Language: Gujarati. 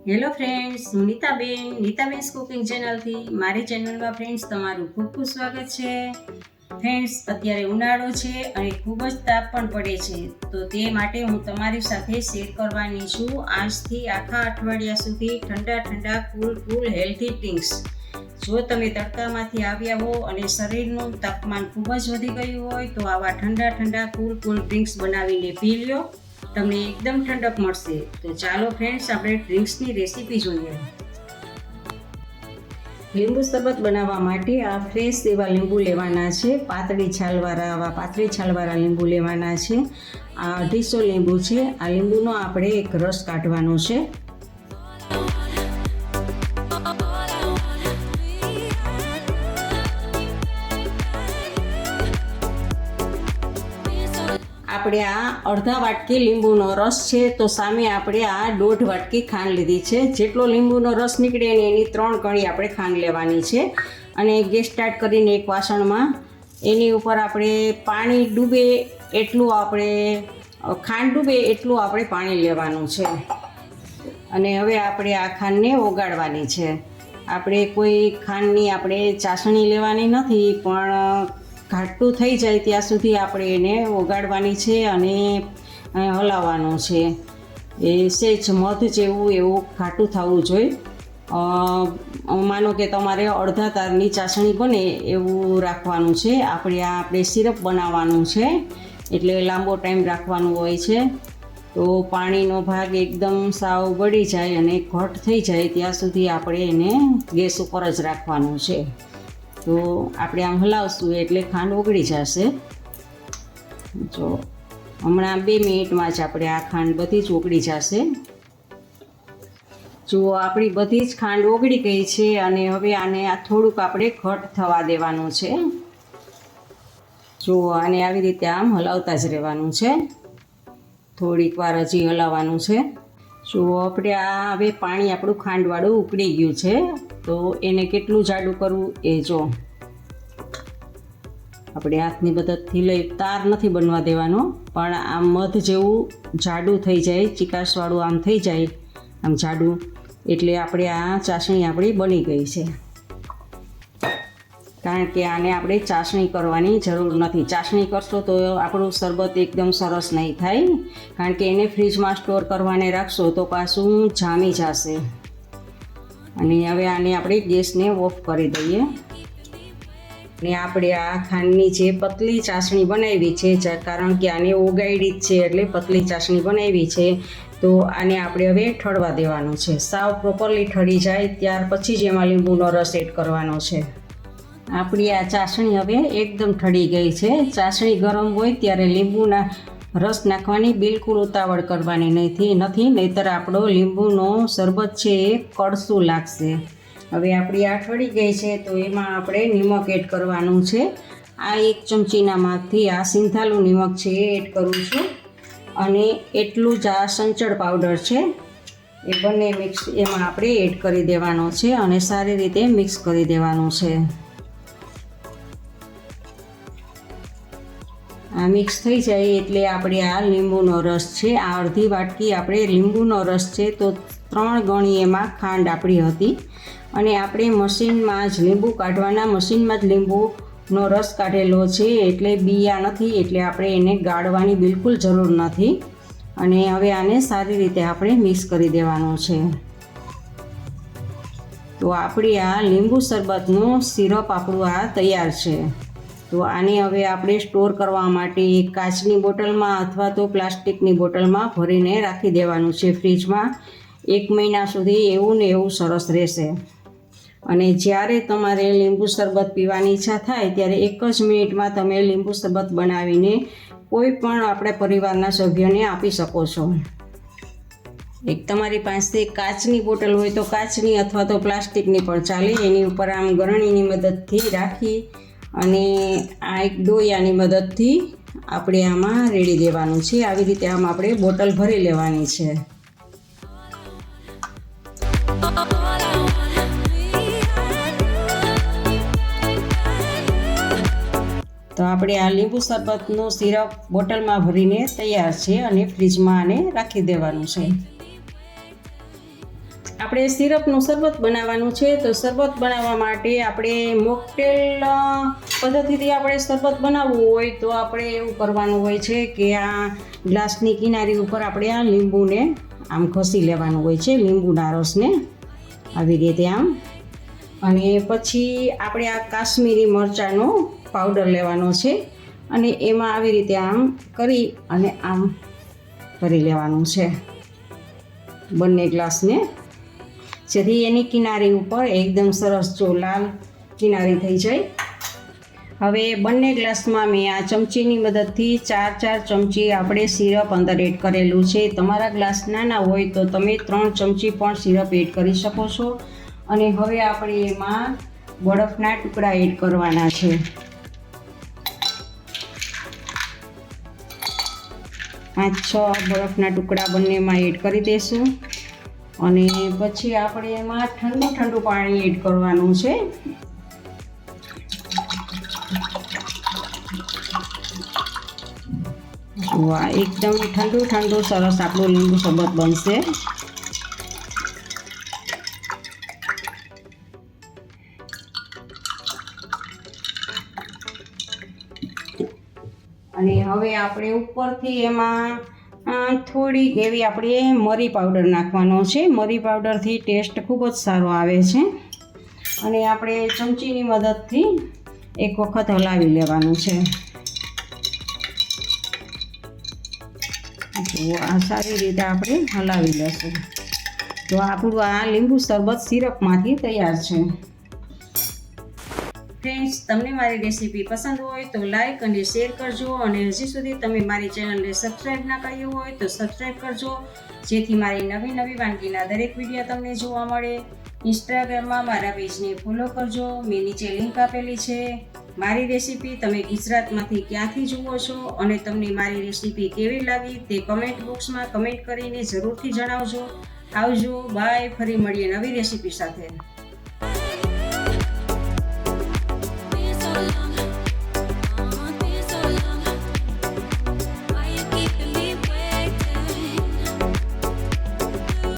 હેલો ફ્રેન્ડ્સ, હું નીતાબેન કુકિંગ ચેનલથી મારી ચેનલમાં ફ્રેન્ડ્સ તમારું ખૂબ ખૂબ સ્વાગત છે. ફ્રેન્ડ્સ, અત્યારે ઉનાળો છે અને ખૂબ જ તાપ પણ પડે છે, તો તે માટે હું તમારી સાથે શેર કરવાની છું આજથી આખા અઠવાડિયા સુધી ઠંડા કુલ હેલ્ધી ડ્રિંક્સ. જો તમે તડકામાંથી આવ્યા હો અને શરીરનું તાપમાન ખૂબ જ વધી ગયું હોય તો આવા ઠંડા કુલ ડ્રિંક્સ બનાવીને પી લો, તમને એકદમ ઠંડક મળશે. તો ચાલો ફ્રેન્ડ્સ, આપણે ડ્રિંક્સની રેસીપી જોઈએ. લીંબુ શરબત બનાવવા માટે આ ફ્રેશ એવા લીંબુ લેવાના છે. પાતળી છાલવાળા લીંબુ લેવાના છે. આ 250 લીંબુ છે. આ લીંબુનો આપણે એક રસ કાઢવાનો છે. આપણે આ અડધા વાટકી લીંબુનો રસ છે, તો સામે આપણે આ 1.5 વાટકી ખાંડ લીધી છે. જેટલો લીંબુનો રસ નીકળે ને એની 3 ગણી આપણે ખાંડ લેવાની છે. અને ગેસ સ્ટાર્ટ કરીને એક વાસણમાં એની ઉપર આપણે પાણી ડૂબે એટલું ખાંડ ડૂબે એટલું આપણે પાણી લેવાનું છે. અને હવે આપણે આ ખાંડને ઓગાળવાની છે. આપણે કોઈ ખાંડની ચાસણી લેવાની નથી, પણ ઘાટું થઈ જાય ત્યાં સુધી આપણે એને ઓગાળવાની છે અને હલાવવાનું છે. એ સહેજ મધ જેવું એવું ઘાટું થવું જોઈએ. માનો કે તમારે અડધા તારની ચાસણી બને એવું રાખવાનું છે. આપણે સિરપ બનાવવાનું છે, એટલે લાંબો ટાઈમ રાખવાનું હોય છે. તો પાણીનો ભાગ એકદમ સાવ બળી જાય અને ઘટ થઈ જાય ત્યાં સુધી આપણે એને ગેસ ઉપર જ રાખવાનું છે. તો આપણે આમ હલાવશું એટલે ખાંડ ઓગળી જશે. જો હમણાં 2 મિનિટમાં જ આપણે આ ખાંડ બધી જ ઓગળી જશે. જુઓ, આપણી બધી જ ખાંડ ઓગળી ગઈ છે અને હવે આને થોડુંક આપણે ઘટ થવા દેવાનું છે. જુઓ, આને આવી રીતે આમ હલાવતા જ રહેવાનું છે. થોડીક વાર હજી હલાવવાનું છે. જુઓ, આપણે હવે પાણી આપણું ખાંડવાળું ઉકળી ગયું છે. તો એને કેટલું જાડું કરવું એ જો આપણે હાથની મદદથી લઈ, તાર નથી બનવા દેવાનો, પણ આમ મધ જેવું જાડું થઈ જાય, ચીકાશવાળું આમ થઈ જાય, આમ જાડું, એટલે આપણે આ ચાસણી આપણી બની ગઈ છે. કારણ કે આને આપણે ચાસણી કરવાની જરૂર નથી. ચાસણી કરશો તો આપણું શરબત એકદમ સરસ નહીં થાય, કારણ કે એને ફ્રીજમાં સ્ટોર કરવાને રાખશો તો પાછું જામી જશે. અને હવે આને આપણે ગેસને ઓફ કરી દઈએ. અને આપણે આ ખાંડની જે પતલી ચાસણી બનાવી છે, કારણ કે આને ઓગાળી જ છે એટલે પતલી ચાસણી બનાવી છે, તો આને આપણે હવે ઠળવા દેવાનું છે. સાવ પ્રોપરલી ઠળી જાય ત્યાર પછી જ એમાં લીંબુનો રસ એડ કરવાનો છે. આપણી આ ચાસણી હવે એકદમ ઠળી ગઈ છે. ચાસણી ગરમ હોય ત્યારે લીંબુના રસ નાખવાની બિલકુલ ઉતાવળ કરવાની નથી, નહીંતર આપણો લીંબુનો શરબત છે એ કડશું લાગશે. હવે આપણી આ ઠળી ગઈ છે, તો એમાં આપણે નિમક એડ કરવાનું છે. આ 1 ચમચીનામાંથી આ સિંધાલું નિમક છે એ એડ કરું છું. અને એટલું જ આ સંચળ પાવડર છે એ બંને મિક્સ એમાં આપણે એડ કરી દેવાનો છે અને સારી રીતે મિક્સ કરી દેવાનું છે. આ મિક્સ થઈ જાય એટલે આપણે આ લીંબુનો રસ છે, આ અડધી વાટકી આપણે લીંબુનો રસ છે, તો 3 ગણી એમાં ખાંડ આપણી હતી. અને આપણે મશીનમાં જ લીંબુ કાઢવાના, મશીનમાં જ લીંબુનો રસ કાઢેલો છે, એટલે બીયા નથી, એટલે આપણે એને ગાળવાની બિલકુલ જરૂર નથી. અને હવે આને સારી રીતે આપણે મિક્સ કરી દેવાનું છે. તો આપણી આ લીંબુ શરબતનું સિરપ આપણું આ તૈયાર છે. તો આને હવે આપણે સ્ટોર કરવા માટે એક કાચની બોટલમાં અથવા તો પ્લાસ્ટિકની બોટલમાં ભરીને રાખી દેવાનું છે ફ્રીજમાં. 1 મહિના સુધી એવું ને એવું સરસ રહેશે. અને જ્યારે તમારે લીંબુ શરબત પીવાની ઈચ્છા થાય ત્યારે 1 જ મિનિટમાં તમે લીંબુ શરબત બનાવીને કોઈ પણ આપણા પરિવારના સભ્યોને આપી શકો છો. એક તમારી પાસે કાચની બોટલ હોય તો કાચની અથવા તો પ્લાસ્ટિકની પણ ચાલે. એની ઉપર આમ ગરણીની મદદથી રાખી અને આ એક ડોયાની મદદથી આપણે આમાં રેડી દેવાનું છે. આવી રીતે આમ આપણે બોટલ ભરી લેવાની છે. તો આપણે આ લીંબુ શરબતનું સિરપ બોટલમાં ભરીને તૈયાર છે અને ફ્રીજમાં આને રાખી દેવાનું છે. આપણે સિરપનું શરબત બનાવવાનું છે. તો શરબત બનાવવા માટે આપણે મોકટેલ પદ્ધતિથી આપણે શરબત બનાવવું હોય તો આપણે એવું કરવાનું હોય છે કે આ ગ્લાસની કિનારી ઉપર આપણે આ લીંબુને આમ ઘસી લેવાનું હોય છે, લીંબુના રસને આવી રીતે આમ. અને પછી આપણે આ કાશ્મીરી મરચાંનો પાવડર લેવાનો છે અને એમાં આવી રીતે આમ કરી અને આમ કરી લેવાનું છે બંને ગ્લાસને, જેથી એની કિનારી ઉપર એકદમ સરસ જો લાલ કિનારી થઈ જાય. હવે બંને ગ્લાસમાં મેં આ ચમચીની મદદથી 4 ચમચી આપણે સિરપ અંદર એડ કરેલું છે. તમારા ગ્લાસ નાના હોય તો તમે 3 ચમચી પણ સિરપ એડ કરી શકો છો. અને હવે આપણે એમાં બરફના ટુકડા એડ કરવાના છે. 5-6 બરફના ટુકડા બંનેમાં એડ કરી દઈશું. અને પછી આપણે એમાં ઠંડુ પાણી એડ કરવાનું છે. વાહ, એકદમ ઠંડુ સરસ આપણું લીંબુ શરબત બનશે. અને હવે આપણે ઉપરથી એમાં થોડીક એવી આપણે મરી પાવડર નાખવાનો છે. મરી પાવડરથી ટેસ્ટ ખૂબ જ સારો આવે છે. અને આપણે ચમચીની મદદથી એક વખત હલાવી લેવાનું છે. તો આ સારી રીતે આપણે હલાવી લેશું તો આપણું આ લીંબુ શરબત સિરપમાંથી તૈયાર છે. ફ્રેન્ડ્સ, તમને મારી રેસીપી પસંદ હોય તો લાઈક અને શેર કરજો. અને હજી સુધી તમે મારી ચેનલને સબસ્ક્રાઈબ ના કરી હોય તો સબસ્ક્રાઈબ કરજો, જેથી મારી નવી વાનગીના દરેક વિડીયો તમને જોવા મળે. ઇન્સ્ટાગ્રામમાં મારા પેજને ફોલો કરજો, મેં નીચે લિંક આપેલી છે. મારી રેસીપી તમે ગુજરાતમાંથી ક્યાંથી જુઓ છો અને તમને મારી રેસીપી કેવી લાગી તે કમેન્ટ બોક્સમાં કમેન્ટ કરીને જરૂરથી જણાવજો. આવજો, બાય. ફરી મળીએ નવી રેસીપી સાથે.